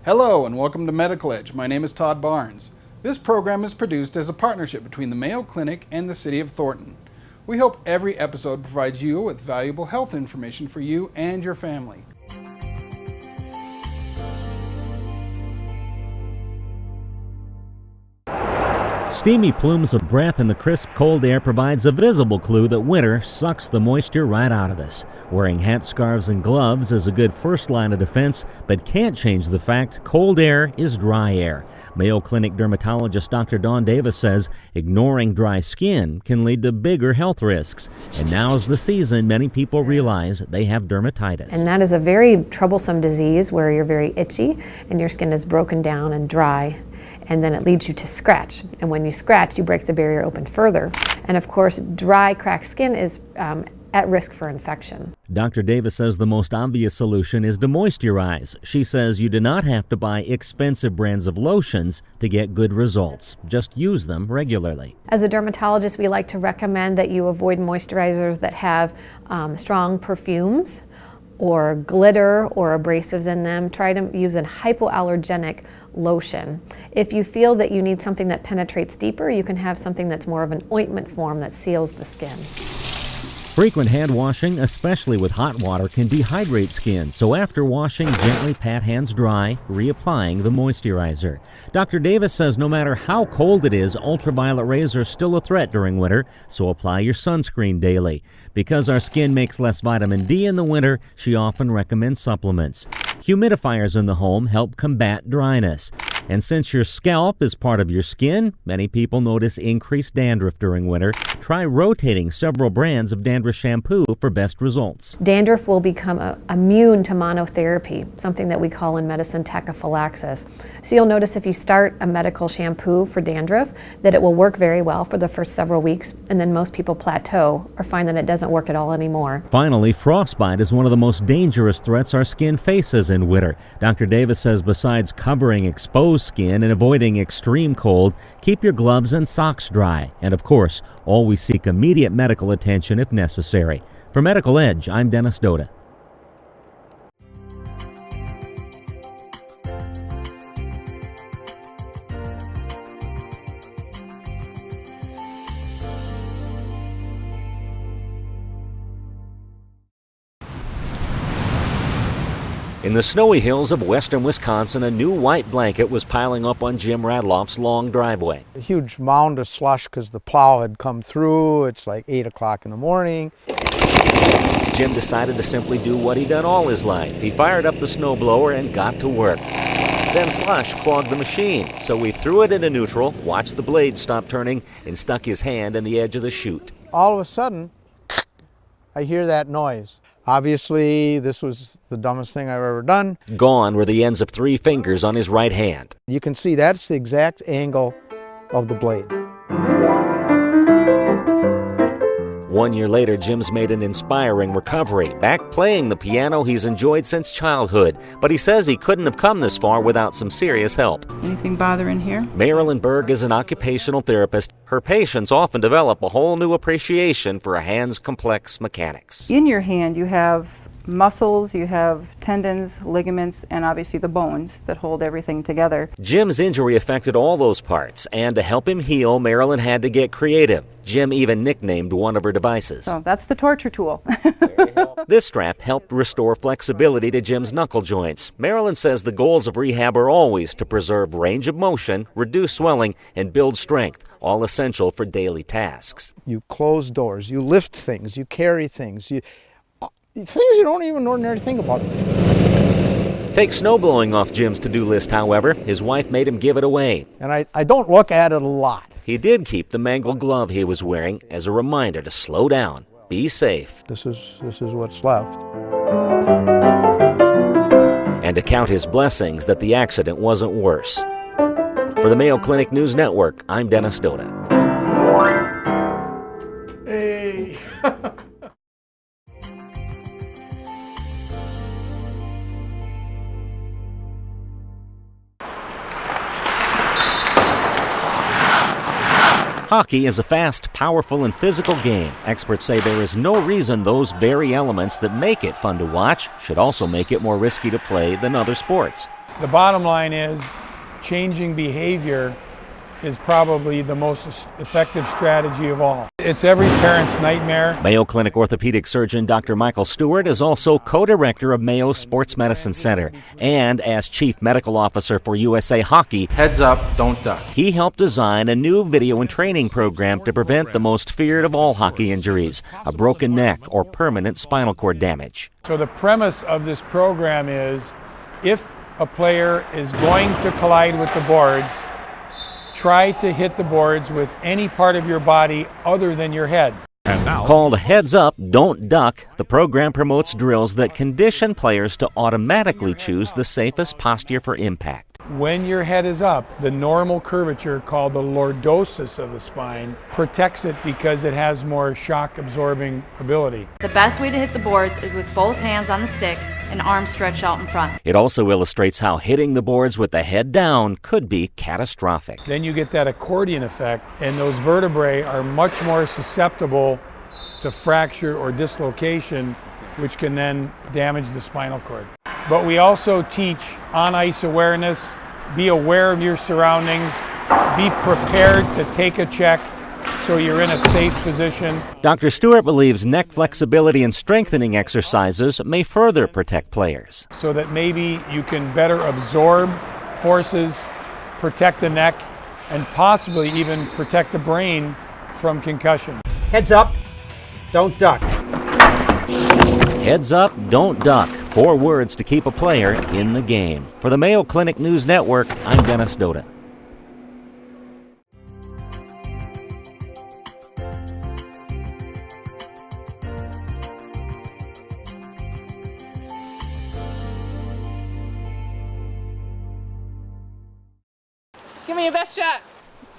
Hello and welcome to Medical Edge. My name is Todd Barnes. This program is produced as a partnership between the Mayo Clinic and the City of Thornton. We hope every episode provides you with valuable health information for you and your family. Steamy plumes of breath in the crisp, cold air provides a visible clue that winter sucks the moisture right out of us. Wearing hats, scarves, and gloves is a good first line of defense, but can't change the fact cold air is dry air. Mayo Clinic dermatologist Dr. Dawn Davis says ignoring dry skin can lead to bigger health risks. And now's the season many people realize they have dermatitis. And that is a very troublesome disease where you're very itchy and your skin is broken down and dry. And then it leads you to scratch. And when you scratch, you break the barrier open further. And of course, dry, cracked skin is at risk for infection. Dr. Davis says the most obvious solution is to moisturize. She says you do not have to buy expensive brands of lotions to get good results. Just use them regularly. As a dermatologist, we like to recommend that you avoid moisturizers that have strong perfumes or glitter or abrasives in them. Try to use a hypoallergenic lotion. If you feel that you need something that penetrates deeper, you can have something that's more of an ointment form that seals the skin. Frequent hand washing, especially with hot water, can dehydrate skin, so after washing, gently pat hands dry, reapplying the moisturizer. Dr. Davis says no matter how cold it is, ultraviolet rays are still a threat during winter, so apply your sunscreen daily. Because our skin makes less vitamin D in the winter, she often recommends supplements. Humidifiers in the home help combat dryness. And since your scalp is part of your skin, many people notice increased dandruff during winter. Try rotating several brands of dandruff shampoo for best results. Dandruff will become immune to monotherapy, something that we call in medicine tachyphylaxis. So you'll notice if you start a medical shampoo for dandruff that it will work very well for the first several weeks, and then most people plateau or find that it doesn't work at all anymore. Finally, frostbite is one of the most dangerous threats our skin faces in winter. Dr. Davis says besides covering exposed skin and avoiding extreme cold, keep your gloves and socks dry. And of course, always seek immediate medical attention if necessary. For Medical Edge, I'm Dennis Doda. In the snowy hills of western Wisconsin, a new white blanket was piling up on Jim Radloff's long driveway. A huge mound of slush because the plow had come through. It's like 8 o'clock in the morning. Jim decided to simply do what he'd done all his life. He fired up the snowblower and got to work. Then slush clogged the machine, so he threw it into neutral, watched the blade stop turning, and stuck his hand in the edge of the chute. All of a sudden, I hear that noise. Obviously, this was the dumbest thing I've ever done. Gone were the ends of 3 fingers on his right hand. You can see that's the exact angle of the blade. 1 year later, Jim's made an inspiring recovery, back playing the piano he's enjoyed since childhood. But he says he couldn't have come this far without some serious help. Anything bothering here? Marilyn Berg is an occupational therapist. Her patients often develop a whole new appreciation for a hand's complex mechanics. In your hand, you have muscles, you have tendons, ligaments, and obviously the bones that hold everything together. Jim's injury affected all those parts, and to help him heal, Marilyn had to get creative. Jim even nicknamed one of her devices. So that's the torture tool. This strap helped restore flexibility to Jim's knuckle joints. Marilyn says the goals of rehab are always to preserve range of motion, reduce swelling, and build strength, all essential for daily tasks. You close doors, you lift things, you carry things, things you don't even ordinarily think about. Take snowblowing off Jim's to-do list, however. His wife made him give it away. And I don't look at it a lot. He did keep the mangled glove he was wearing as a reminder to slow down, be safe. This is what's left. And to count his blessings that the accident wasn't worse. For the Mayo Clinic News Network, I'm Dennis Doda. Hey! Hockey is a fast, powerful, and physical game. Experts say there is no reason those very elements that make it fun to watch should also make it more risky to play than other sports. The bottom line is changing behavior is probably the most effective strategy of all. It's every parent's nightmare. Mayo Clinic orthopedic surgeon Dr. Michael Stewart is also co-director of Mayo Sports Medicine Center, and as chief medical officer for USA Hockey, Heads up, don't duck. he helped design a new video and training program to prevent the most feared of all hockey injuries, a broken neck or permanent spinal cord damage. So the premise of this program is if a player is going to collide with the boards, try to hit the boards with any part of your body other than your head. Called Heads Up, Don't Duck, the program promotes drills that condition players to automatically choose the safest posture for impact. When your head is up, the normal curvature called the lordosis of the spine protects it because it has more shock absorbing ability. The best way to hit the boards is with both hands on the stick and arms stretched out in front. It also illustrates how hitting the boards with the head down could be catastrophic. Then you get that accordion effect, and those vertebrae are much more susceptible to fracture or dislocation, which can then damage the spinal cord. But we also teach on-ice awareness, be aware of your surroundings, be prepared to take a check so you're in a safe position. Dr. Stewart believes neck flexibility and strengthening exercises may further protect players. So that maybe you can better absorb forces, protect the neck, and possibly even protect the brain from concussion. Heads up, don't duck. Heads up, don't duck. 4 words to keep a player in the game. For the Mayo Clinic News Network, I'm Dennis Doda. Give me your best shot.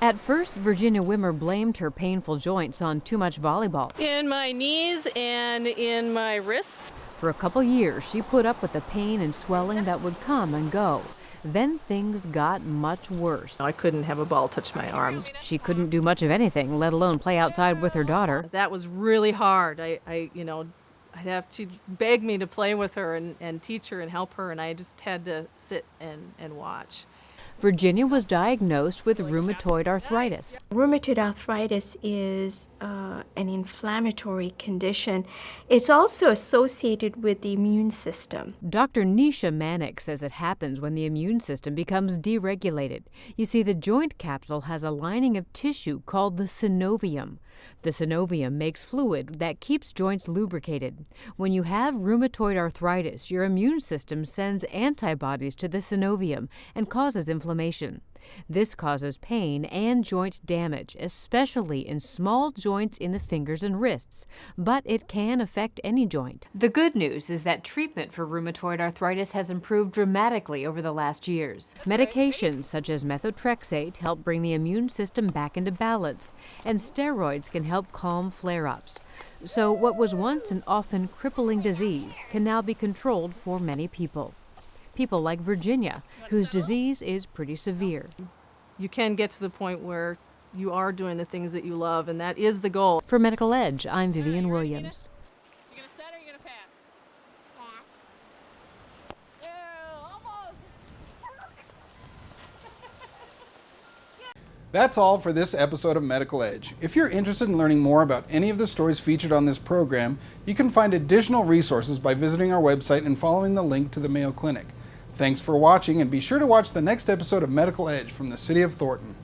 At first, Virginia Wimmer blamed her painful joints on too much volleyball. In my knees and in my wrists. For a couple years, she put up with the pain and swelling that would come and go. Then things got much worse. I couldn't have a ball touch my arms. She couldn't do much of anything, let alone play outside with her daughter. That was really hard. I'd have to beg me to play with her and teach her and help her, and I just had to sit and watch. Virginia was diagnosed with rheumatoid arthritis. Rheumatoid arthritis is an inflammatory condition. It's also associated with the immune system. Dr. Nisha Manik says it happens when the immune system becomes deregulated. You see, the joint capsule has a lining of tissue called the synovium. The synovium makes fluid that keeps joints lubricated. When you have rheumatoid arthritis, your immune system sends antibodies to the synovium and causes inflammation. This causes pain and joint damage, especially in small joints in the fingers and wrists, but it can affect any joint. The good news is that treatment for rheumatoid arthritis has improved dramatically over the last years. Medications such as methotrexate help bring the immune system back into balance, and steroids can help calm flare-ups. So what was once an often crippling disease can now be controlled for many people. People like Virginia, whose disease is pretty severe. You can get to the point where you are doing the things that you love, and that is the goal. For Medical Edge, I'm Vivian Williams. You gonna set or you gonna pass? Pass. Ew, almost. That's all for this episode of Medical Edge. If you're interested in learning more about any of the stories featured on this program, you can find additional resources by visiting our website and following the link to the Mayo Clinic. Thanks for watching, and be sure to watch the next episode of Medical Edge from the City of Thornton.